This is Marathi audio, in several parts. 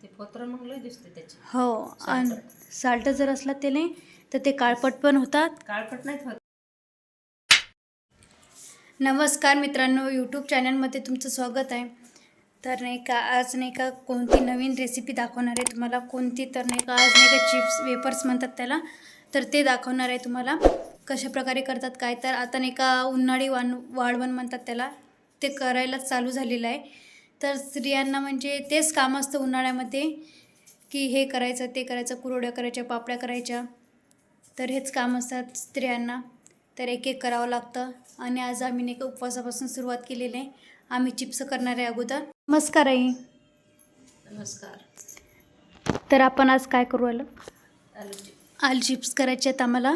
ते पत्र मग लय दिसते त्याची. हो, आणि साल्ट जर असला त्याने तर ते काळपट पण होतात. काळपट नाही होत. नमस्कार मित्रांनो, यूट्यूब चॅनलमध्ये तुमचं स्वागत आहे. तर नाही का आज नाही का कोणती नवीन रेसिपी दाखवणार आहे तुम्हाला. कोणती तर नाही का आज नाही का चिप्स वेपर्स म्हणतात त्याला, तर ते दाखवणार आहे तुम्हाला. कशा प्रकारे करतात काय, तर आता नाही का उन्हाळी वाळवण म्हणतात त्याला, ते करायला चालू झालेलं आहे. तर स्त्रियांना म्हणजे तेच काम असतं उन्हाळ्यामध्ये, की हे करायचं ते करायचं, कुरवड्या करायच्या, पापड्या करायच्या. तर हेच काम असतात स्त्रियांना, तर एक एक करावं लागतं. आणि आज आम्ही नाही का उपवासापासून सुरुवात केलेली आहे. आम्ही चिप्स करणार आहे अगोदर. नमस्कार आई. नमस्कार. तर आपण आज काय करू आलं, आलूची आलू चिप्स करायचे आहेत आम्हाला.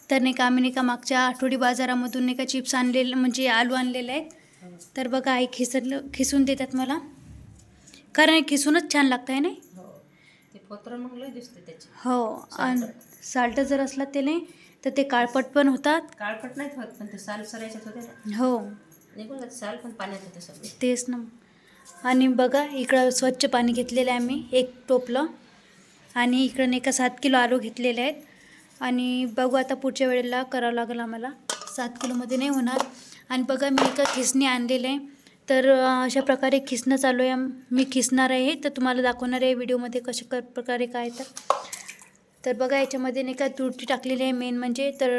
तर नाही का आम्ही नाही का मागच्या आठवडी बाजारामधून नाही का चिप्स आणलेले म्हणजे आलू आणलेले आहेत. तर बघा आई खिसून देतात मला, कारण खिसूनच छान लागतं आहे नाही. हो, ते पत्र मग लय दिसते त्याची. हो, आणि साल्ट जर असला त्याने तर ते काळपट पण होतात. काळपट नाही होत, पण ते साल सरायच्यात होते ना. हो, निघून जाते साल, पण पाण्यात होते सगळे. तेच ना. आणि बघा इकडं स्वच्छ पाणी घेतलेलं आहे आम्ही, एक टोपलं. आणि इकडं नाही का 7 किलो आलू घेतलेले आहेत. आणि बघू आता पुढच्या वेळेला करावं लागेल आम्हाला. 7 किलोमध्ये नाही होणार. आणि बघा मी एका खिसणी आणलेलं आहे. तर अशा प्रकारे खिसणं चालू आहे. मी खिसणार आहे, तर तुम्हाला दाखवणार आहे व्हिडिओमध्ये कशा प्रकारे काय. तर बघा याच्यामध्ये नाही का तुरटी टाकलेली आहे मेन म्हणजे. तर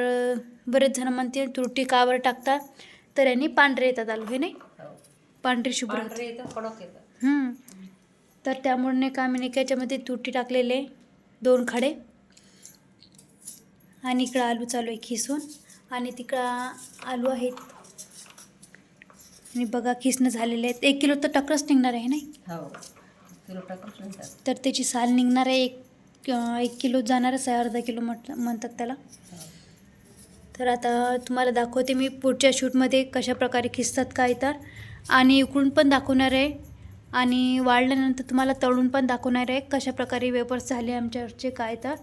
बरेच जण म्हणते तुरटी कावर टाकतात, तर यांनी पांढरे येतात आलू, हे नाही हो, पांढरे शुभ्र. पांढरे येतं, कडक येतं. तर त्यामुळे नाही का आम्ही नाही का याच्यामध्ये तुरटी टाकलेले 2 खडे. आणि इकडं आलू चालू आहे खिसून, आणि तिकडं आलू आहेत. आणि बघा खिसणं झालेले आहेत. 1 किलो तर टक्करच निघणार आहे नाही. हो, किलो टाकून म्हणतात. तर त्याची साल निघणार आहे. 1 किलो जाणारच आहे, अर्धा किलो म्हणतात त्याला. तर आता तुम्हाला दाखवते मी पुढच्या शूटमध्ये कशा प्रकारे खिसतात काय तर. आणि उकळून पण दाखवणार आहे, आणि वाळल्यानंतर तुम्हाला तळून पण दाखवणार आहे कशा प्रकारे वेपर्स झाले आमच्यावरचे काय. तर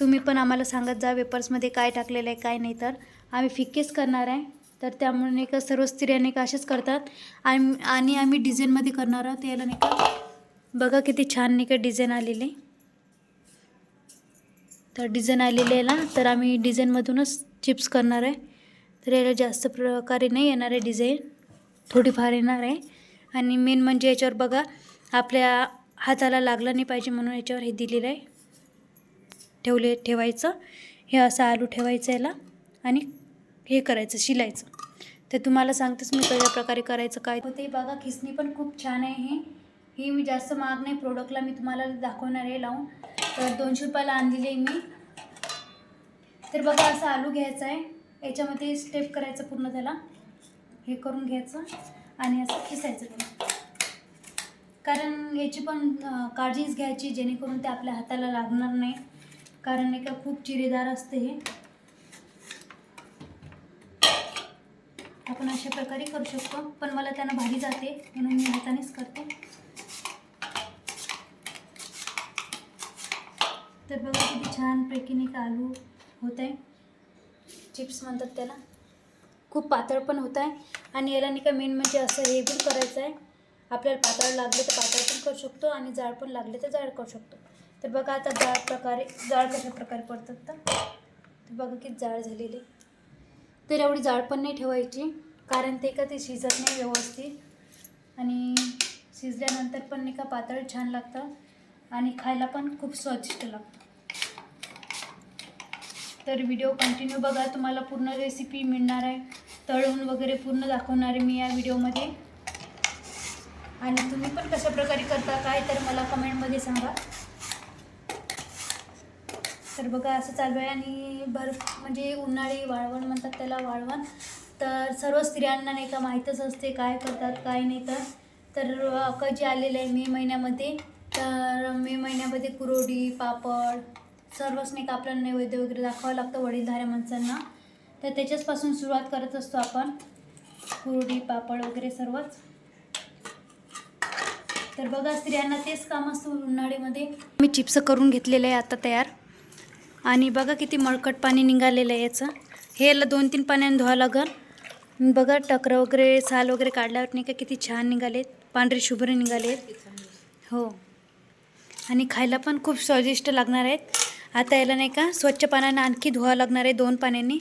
तुम्ही पण आम्हाला सांगत जा वेपर्समध्ये काय टाकलेलं आहे काय नाही. तर आम्ही फिक्केच करणार आहे. तर त्यामुळे नाही का सर्व स्त्रिया नाही का असेच करतात. आणि आम्ही डिझाईनमध्ये करणार आहोत याला नाही का. बघा किती छान नाही का डिझाईन आलेले. तर डिझाईन आलेले आहे ना, तर आम्ही डिझाईनमधूनच चिप्स करणार आहे. तर याला जास्त प्रकारे नाही येणार आहे डिझाईन, थोडीफार येणार आहे. आणि मेन म्हणजे याच्यावर बघा आपल्या हाताला लागलं नाही पाहिजे म्हणून याच्यावर हे दिलेलं आहे, ठेवायचं. हे असं आलू ठेवायचं याला, आणि हे करायचं शिलायचं. तर तुम्हाला सांगतेच मी कशा प्रकारे करायचं काय. ते बघा खिसणी पण खूप छान आहे. ही मी जास्त महाग नाही प्रोडक्टला मी तुम्हाला दाखवणार आहे लावून. तर 200 रुपयाला आणलेली आहे मी. तर बघा असं आलू घ्यायचं आहे, याच्यामध्ये स्टेप करायचं पूर्ण त्याला, हे करून घ्यायचं आणि असं खिसायचं त्याला. कारण याची पण काळजीच घ्यायची जेणेकरून ते आपल्या हाताला लागणार नाही, कारण नाही का खूप चिरेदार असते हे. आपण अशा प्रकारे करू शकतो, पण मला त्यांना भारी जाते म्हणून मी हातानेच करते. तर बघा किती छानपैकी नाही का आलू होत आहे, चिप्स म्हणतात त्याला. खूप पातळ पण होत आहे. आणि याला नाही का मेन म्हणजे असं हे पण करायचं आहे. आपल्याला पातळ लागले तर पातळ पण करू शकतो, आणि जाड पण लागले तर जाड करू शकतो. तर बघा आता जाड कशा प्रकारे पडतात. तर बघा किती जाड झालेले. तर एवढी जाड पण नाही ठेवायची, कारण ते का ते शिजत नाही व्यवस्थित. आणि शिजल्यानंतर पण नाही का पातळ छान लागतं, आणि खायला पण खूप स्वादिष्ट लागतं. तर व्हिडिओ कंटिन्यू बघा, तुम्हाला पूर्ण रेसिपी मिळणार आहे. तळून वगैरे पूर्ण दाखवणार आहे मी या व्हिडिओमध्ये. आणि तुम्ही पण कशा प्रकारे करता काय तर मला कमेंटमध्ये सांगा. तर बघा असं चालू आहे. आणि म्हणजे उन्हाळी वाळवण म्हणतात त्याला, वाळवण. तर सर्व स्त्रियांना नाही का माहीतच असते काय करतात काय नाही. तर अक्काजी आलेलं आहे मे महिन्यामध्ये. तर मे महिन्यामध्ये कुरवडी पापड सर्वच नाही का आपल्याला नैवेद्य वगैरे दाखवावं लागतं वडीलधाऱ्या माणसांना. तर त्याच्याचपासून सुरुवात करत असतो आपण, कुरवडी पापड वगैरे सर्वच. तर बघा स्त्रियांना तेच काम असतं उन्हाळ्यामध्ये. मी चिप्स करून घेतलेलं आहे आता तयार. आणि बघा किती मळकट पाणी निघालेलं आहे याचं. हे याला 2-3 पाण्याने धुवावं लागेल. बघा टकरं वगैरे साल वगैरे काढल्यावर नाही का किती छान निघालेत, पांढरे शुभ्र निघालेत. हो, आणि खायला पण खूप स्वादिष्ट लागणार आहेत. आता याला नाही का स्वच्छ पाण्यानं आणखी धुवावं लागणार आहे 2 पाण्याने.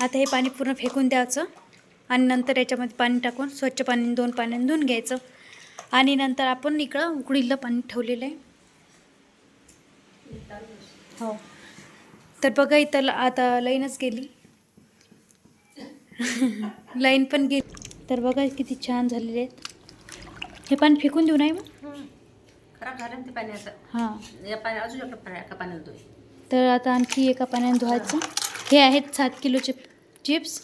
आता हे पाणी पूर्ण फेकून द्यायचं आणि नंतर याच्यामध्ये पाणी टाकून स्वच्छ पाण्याने 2 पाण्याने धुवून घ्यायचं. आणि नंतर आपण इकडं उकळीला पाणी ठेवलेलं आहे. हो, तर बघा इथं आता लाईनच गेली. लाईन पण गेली. तर बघा किती छान झालेले आहेत. हे पाणी फेकून देऊ नाही मग खराब झालं ना ते पाणी आता. हां, या पाणी अजून एका पाण्याला धुई. तर आता आणखी एका पाण्याने धुवायचं. हे आहेत 7 किलोचे चिप्स.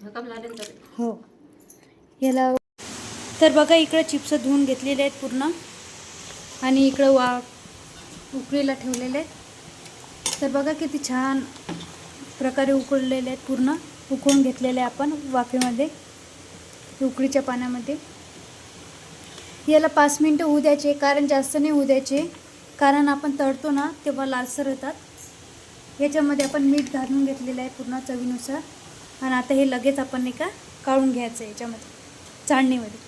कम झाले ना तरी. हो, याला तर बघा इकडं चिप्स धुवून घेतलेले आहेत पूर्ण आणि इकडं उकळीला ठेवलेले आहेत. तर बघा किती छान प्रकारे उकळलेले आहेत. पूर्ण उकळून घेतलेले आपण वाफेमध्ये, उकळीच्या पाण्यामध्ये. याला 5 मिनटं होऊ द्यायचे, कारण जास्त नाही होऊ द्यायचे, कारण आपण तळतो ना तेव्हा लालसर होतात. याच्यामध्ये आपण मीठ घालून घेतलेलं आहे पूर्ण चवीनुसार. आणि आता हे लगेच आपण नाही का काढून घ्यायचं याच्यामध्ये चाळणीमध्ये,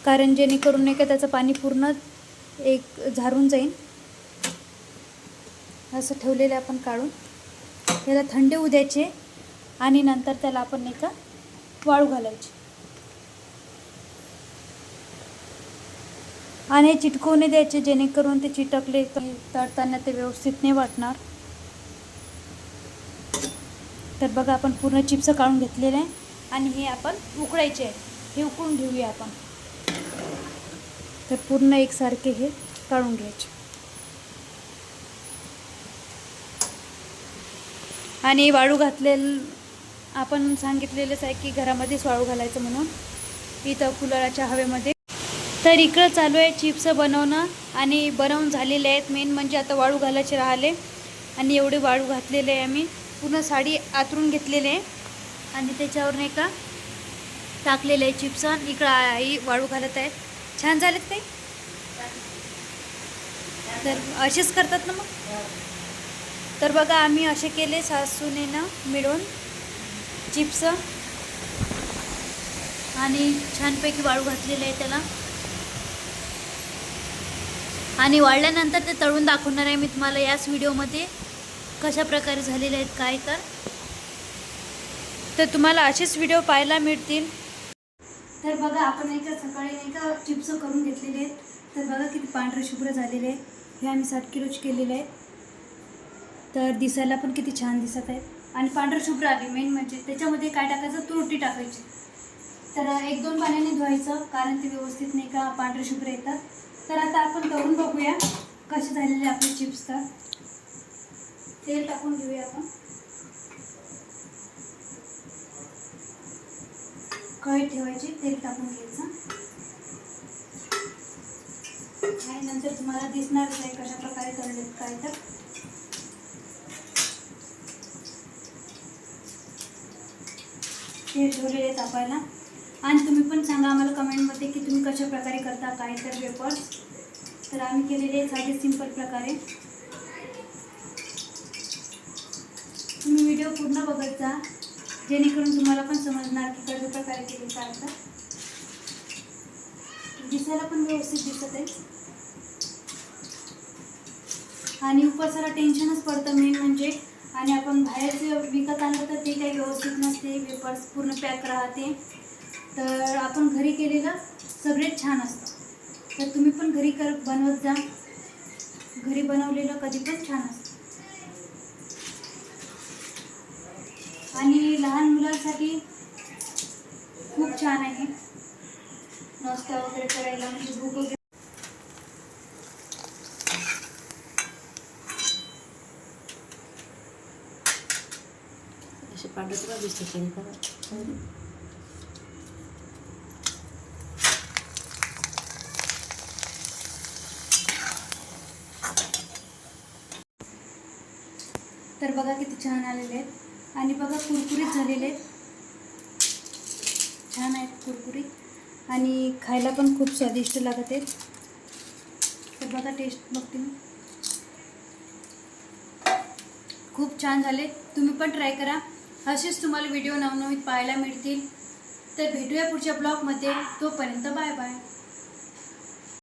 कारण जेणेकरून नाही का त्याचं पाणी पूर्ण एक झारून जाईल. असं ठेवलेलं आपण काढून. याला थंड होऊ द्यायचे आणि नंतर त्याला आपण नाही का वाळू घालायची. आणि हे चिटकवू नाही द्यायचे, जेणेकरून ते चिटकले तर तळताना ते व्यवस्थित नाही वाटणार. तर बघा आपण पूर्ण चिप्स काढून घेतलेले आहे आणि हे आपण उकळायचे आहे. हे उकळून घेऊया आपण. तर पूर्ण एकसारखे हे काढून घ्यायचे. आणि वाळू घातलेलं आपण सांगितलेलंच आहे की घरामध्येच वाळू घालायचं म्हणून, इथं कुलराच्या हवेमध्ये. तर इकडं चालू आहे चिप्स बनवणं आणि बनवून झालेले आहेत. मेन म्हणजे आता वाळू घालायचे राहिले आणि एवढे वाळू घातलेले आहे. आम्ही पूर्ण साडी आतरून घेतलेले आहे आणि त्याच्यावर नाही का टाकलेले आहे चिप्स. इकडं आई वाळू घालत आहेत. छान झालेत काही. तर असेच करतात ना मग. तर बघा आम्ही असे केले सासूनेनं मिळून चिप्स आणि छानपैकी वाळू घातलेले आहे त्याला. आणि वाळल्यानंतर ते तळून दाखवणार आहे मी तुम्हाला याच व्हिडिओमध्ये कशा प्रकारे झालेले आहेत काय. तर तुम्हाला असेच व्हिडिओ पाहायला मिळतील. तर बघा आपण नाही का सकाळी नाही का चिप्स करून घेतलेले आहेत. तर बघा किती पांढरे शुभ्र झालेले आहेत. हे आम्ही 7 किलोचे केलेले आहेत. तर दिसायला पण किती छान दिसत आहेत आणि पांढरं शुभ्र आले. मेन म्हणजे त्याच्यामध्ये काय टाकायचं, तुरटी टाकायची. तर 1-2 पाण्याने धुवायचं, कारण ते व्यवस्थित नाही का पांढरे शुभ्र येतात. तर आता आपण तळून बघूया कसे झालेले आपले चिप्स. तर तेल टाकून घेऊया आपण. कढई ठेवायची, तेल टाकून घ्यायचं आणि नंतर तुम्हाला दिसणारच आहे कशा प्रकारे तळलेत काय. तर हे ठेवलेले तापायला. आणि तुम्ही पण सांगा आम्हाला कमेंटमध्ये की तुम्ही कशा प्रकारे करता काय तर वेपर्स. तर आम्ही केलेले साधे सिंपल प्रकारे. तुम्ही व्हिडिओ पूर्ण बघत जा, जेणेकरून तुम्हाला पण समजणार की कशा प्रकारे केले काय. तर दिसायला पण व्यवस्थित दिसत आहे आणि उपवासाला टेन्शनच पडतं मेन म्हणजे. आणि आपण बाहेरचे विकत आणलं तर ते काही व्यवस्थित नसते, वेपर्स पूर्ण पॅक राहते. तर आपण घरी केलेलं सगळेच छान असतं. तर तुम्ही पण घरी बनवत जा. घरी बनवलेलं कधी पण छान असतं. आणि लहान मुलांसाठी खूप छान आहे नाश्ता वगैरे करायला, म्हणजे भूक वगैरे. असे पांढरे तुला दिसते करा. तर बघा किती छान आलेले आहेत आणि बघा कुरकुरीत झालेले आहेत. छान आहेत कुरकुरीत आणि खायला पण खूप स्वादिष्ट लागत आहेत. तर बघा टेस्ट बघते मी. खूप छान झाले. तुम्ही पण ट्राय करा. असेच तुम्हाला व्हिडिओ नवनवीन पाहायला मिळतील. तर भेटूया पुढच्या ब्लॉगमध्ये. तोपर्यंत बाय बाय.